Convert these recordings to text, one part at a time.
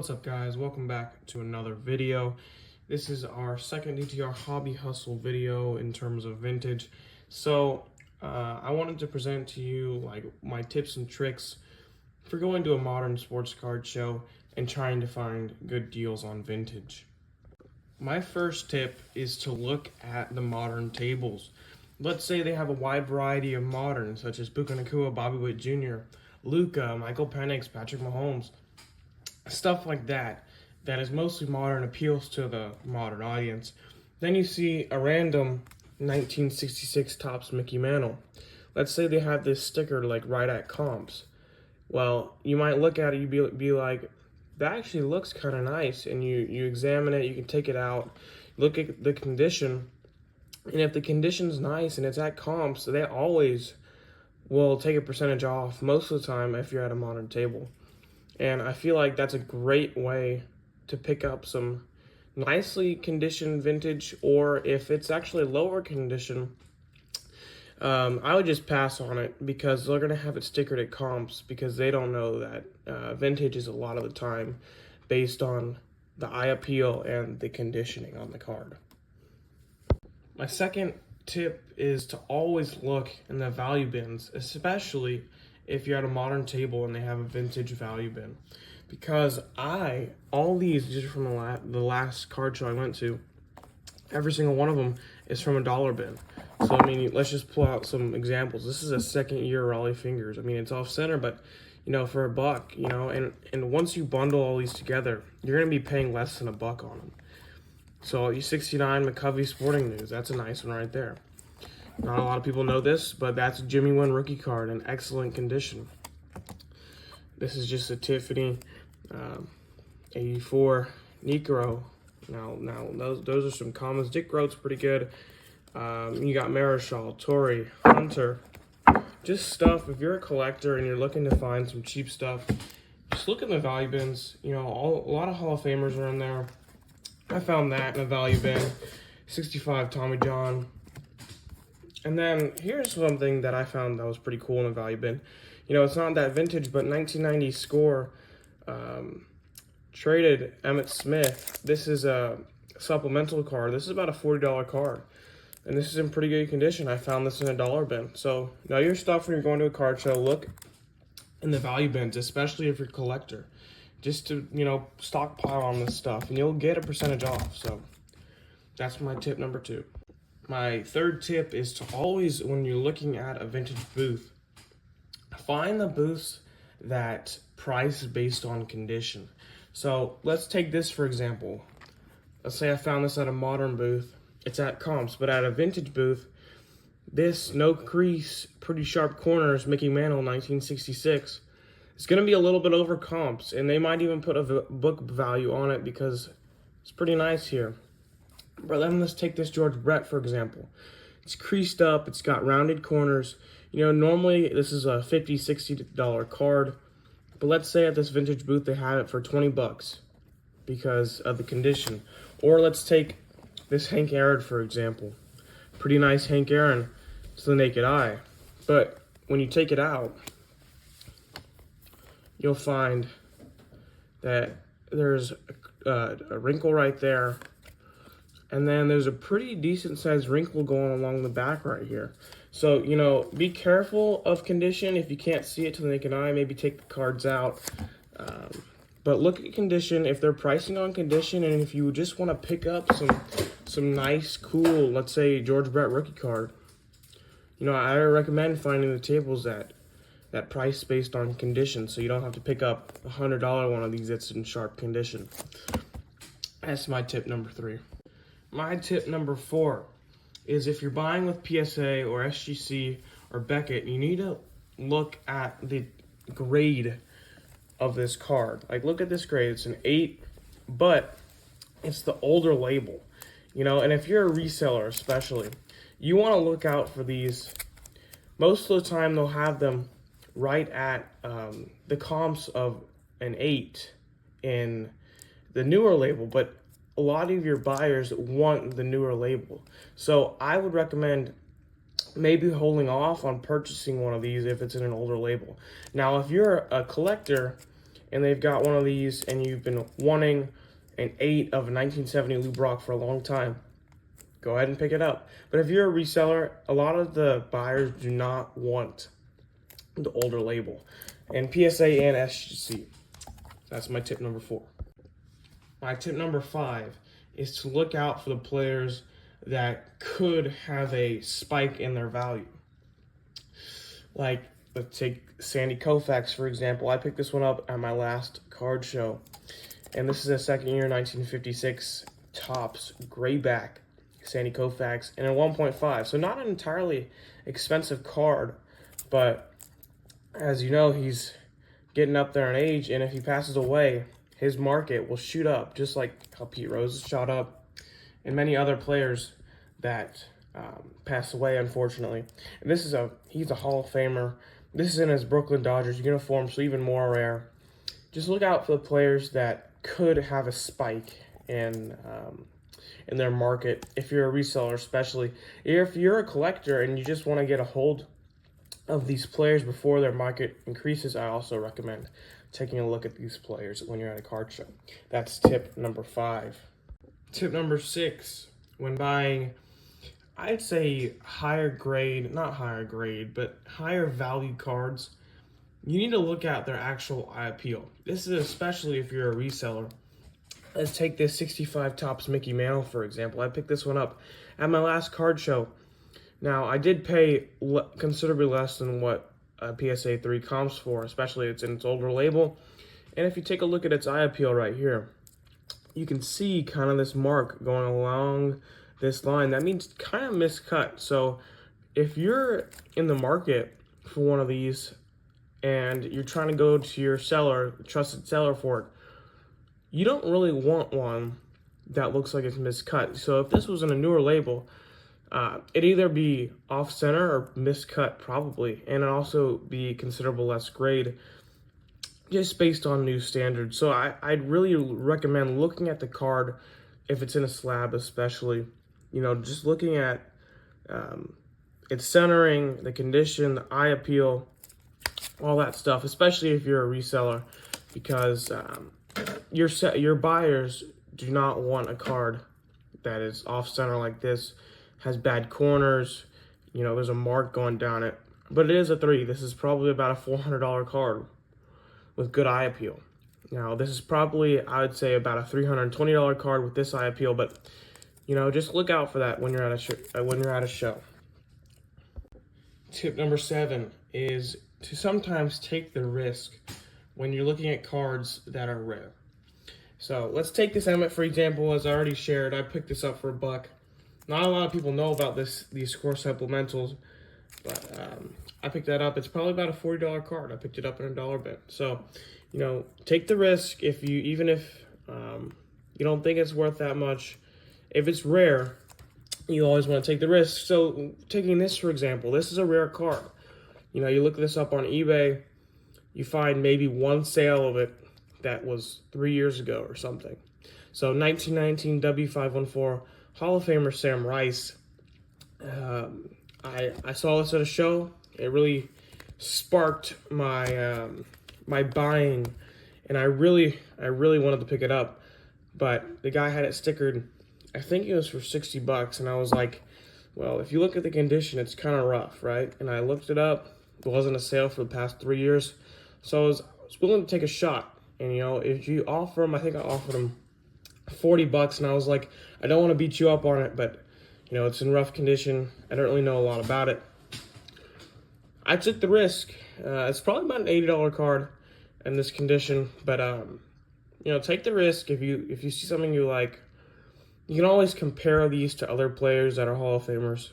What's up, guys? Welcome back to another video. This is our second DTR hobby hustle video in terms of vintage. So I wanted to present to you like my tips and tricks for going to a modern sports card show and trying to find good deals on vintage. My first tip is to look at the modern tables. Let's say they have a wide variety of moderns, such as Puka Nacua, Bobby Witt Jr., Luka, Michael Penix, Patrick Mahomes, stuff like that is mostly modern, appeals to the modern audience. Then you see a random 1966 Topps Mickey Mantle. Let's say they have this sticker like right at comps. Well, you might look at it, you'd be like, that actually looks kind of nice, and you examine it, you can take it out, look at the condition, and if the condition's nice and it's at comps, they always will take a percentage off most of the time if you're at a modern table. And I feel like that's a great way to pick up some nicely conditioned vintage, or if it's actually lower condition, I would just pass on it because they're going to have it stickered at comps because they don't know that vintage is a lot of the time based on the eye appeal and the conditioning on the card. My second tip is to always look in the value bins, especially if you're at a modern table and they have a vintage value bin, because all these just from the last card show I went to, every single one of them is from a dollar bin. So I mean, let's just pull out some examples. This is a second year Raleigh Fingers. I mean, it's off center, but you know, for $1, you know, and once you bundle all these together, you're gonna be paying less than $1 on them. So you 69 McCovey Sporting News, that's a nice one right there. Not a lot of people know this, but that's a Jimmy Wynn rookie card in excellent condition. This is just a Tiffany 84 Necro. Now those are some commons. Dick Groat's pretty good. You got Marischal, Torrey, Hunter. Just stuff, if you're a collector and you're looking to find some cheap stuff, just look in the value bins. You know, a lot of Hall of Famers are in there. I found that in a value bin. 65 Tommy John. And then here's something that I found that was pretty cool in a value bin. You know, it's not that vintage, but 1990 Score traded Emmitt Smith. This is a supplemental card. This is about a $40 card. And this is in pretty good condition. I found this in a dollar bin. So know your stuff when you're going to a card show. Look in the value bins, especially if you're a collector. Just to, you know, stockpile on this stuff, and you'll get a percentage off. So that's my tip number 2. My third tip is to always, when you're looking at a vintage booth, find the booths that price based on condition. So let's take this for example. Let's say I found this at a modern booth. It's at comps, but at a vintage booth, this no crease, pretty sharp corners Mickey Mantle 1966. It's going to be a little bit over comps, and they might even put a book value on it because it's pretty nice here. But then let's take this George Brett, for example. It's creased up, it's got rounded corners. You know, normally this is a $50, $60 card, but let's say at this vintage booth they have it for $20 because of the condition. Or let's take this Hank Aaron, for example. Pretty nice Hank Aaron to the naked eye. But when you take it out, you'll find that there's a wrinkle right there. And then there's a pretty decent sized wrinkle going along the back right here. So, you know, be careful of condition. If you can't see it to the naked eye, maybe take the cards out. But look at condition, if they're pricing on condition, and if you just want to pick up some nice, cool, let's say George Brett rookie card, you know, I recommend finding the tables that price based on condition, so you don't have to pick up a $100 one of these that's in sharp condition. That's my tip number 3. My tip number 4 is if you're buying with PSA or SGC or Beckett, you need to look at the grade of this card. Like, look at this grade. It's an 8, but it's the older label. You know, and if you're a reseller especially, you want to look out for these. Most of the time they'll have them right at the comps of an 8 in the newer label, but a lot of your buyers want the newer label. So I would recommend maybe holding off on purchasing one of these if it's in an older label. Now, if you're a collector and they've got one of these, and you've been wanting an 8 of 1970 Lou Brock for a long time, go ahead and pick it up. But if you're a reseller, a lot of the buyers do not want the older label, and PSA and SGC. That's my tip number 4. My tip number 5 is to look out for the players that could have a spike in their value. Like, let's take Sandy Koufax, for example. I picked this one up at my last card show, and this is a second year 1956 Topps Grayback Sandy Koufax, and a 1.5. So not an entirely expensive card, but as you know, he's getting up there in age, and if he passes away, his market will shoot up, just like how Pete Rose shot up, and many other players that passed away, unfortunately. And he's a Hall of Famer. This is in his Brooklyn Dodgers uniform, so even more rare. Just look out for the players that could have a spike in their market. If you're a reseller, especially if you're a collector and you just want to get a hold of these players before their market increases, I also recommend taking a look at these players when you're at a card show. That's tip number 5. Tip number 6, when buying, I'd say not higher grade, but higher value cards, you need to look at their actual eye appeal. This is especially if you're a reseller. Let's take this 65 Topps Mickey Mantle, for example. I picked this one up at my last card show. Now, I did pay considerably less than what PSA 3 comps for, especially it's in its older label. And if you take a look at its eye appeal right here, you can see kind of this mark going along this line. That means kind of miscut. So if you're in the market for one of these and you're trying to go to your seller, trusted seller for it, you don't really want one that looks like it's miscut. So if this was in a newer label, it'd either be off-center or miscut probably, and also be considerable less grade just based on new standards. So I'd really recommend looking at the card if it's in a slab, especially, just looking at its centering, the condition, the eye appeal, all that stuff, especially if you're a reseller, because your buyers do not want a card that is off-center like this, has bad corners, there's a mark going down it. But it is a 3. This is probably about a $400 card with good eye appeal. Now, this is probably, I would say, about a $320 card with this eye appeal, but, just look out for that when you're at a show. Tip number 7 is to sometimes take the risk when you're looking at cards that are rare. So let's take this Emmett, for example. As I already shared, I picked this up for $1. Not a lot of people know about these score supplementals, but I picked that up. It's probably about a $40 card. I picked it up in a dollar bin. So, take the risk even if you don't think it's worth that much. If it's rare, you always want to take the risk. So taking this, for example, this is a rare card. You look this up on eBay, you find maybe one sale of it that was 3 years ago or something. So 1919 W514 Hall of Famer Sam Rice. I saw this at a show. It really sparked my my buying, and I really wanted to pick it up. But the guy had it stickered. I think it was for $60, and I was like, well, if you look at the condition, it's kind of rough, right? And I looked it up. It wasn't a sale for the past 3 years, so I was willing to take a shot. And if you offer him, I think I offered him $40, and I was like, I don't want to beat you up on it, but it's in rough condition. I don't really know a lot about it. I took the risk. It's probably about an $80 card in this condition, but take the risk. If you see something you like, you can always compare these to other players that are Hall of Famers.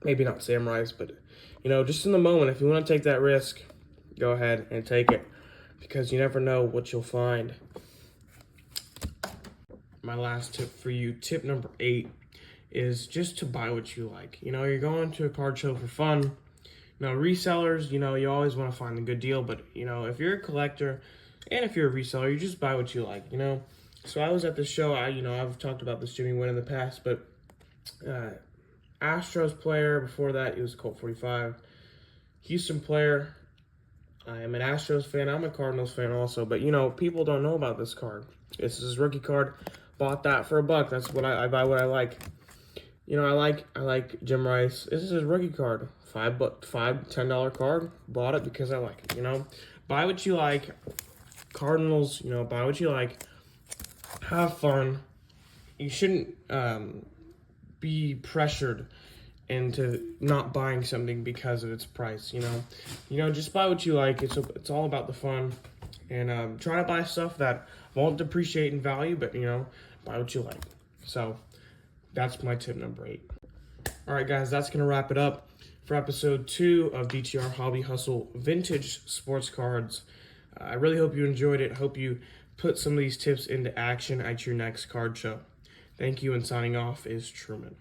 Maybe not Sam Rice, but just in the moment, if you want to take that risk, go ahead and take it, because you never know what you'll find. My last tip for you, tip number 8, is just to buy what you like. You're going to a card show for fun. Resellers, you always want to find a good deal, but if you're a collector and if you're a reseller, you just buy what you like. So I was at the show. I've talked about this Jimmy Wynn in the past, but Astros player before that, he was Colt 45. Houston player, I am an Astros fan. I'm a Cardinals fan also. But, you know, people don't know about this card. This is his rookie card. Bought that for $1. That's what I buy what I like. You know, I like Jim Rice. This is his rookie card. $10 card. Bought it because I like it, you know. Buy what you like. Cardinals, you know, buy what you like. Have fun. You shouldn't be pressured into not buying something because of its price, you know. You know, just buy what you like. It's all about the fun. And try to buy stuff that won't depreciate in value, but, you know, buy what you like. So that's my tip number 8. All right, guys, that's going to wrap it up for episode 2 of DTR Hobby Hustle Vintage Sports Cards. I really hope you enjoyed it. Hope you put some of these tips into action at your next card show. Thank you, and signing off is Truman.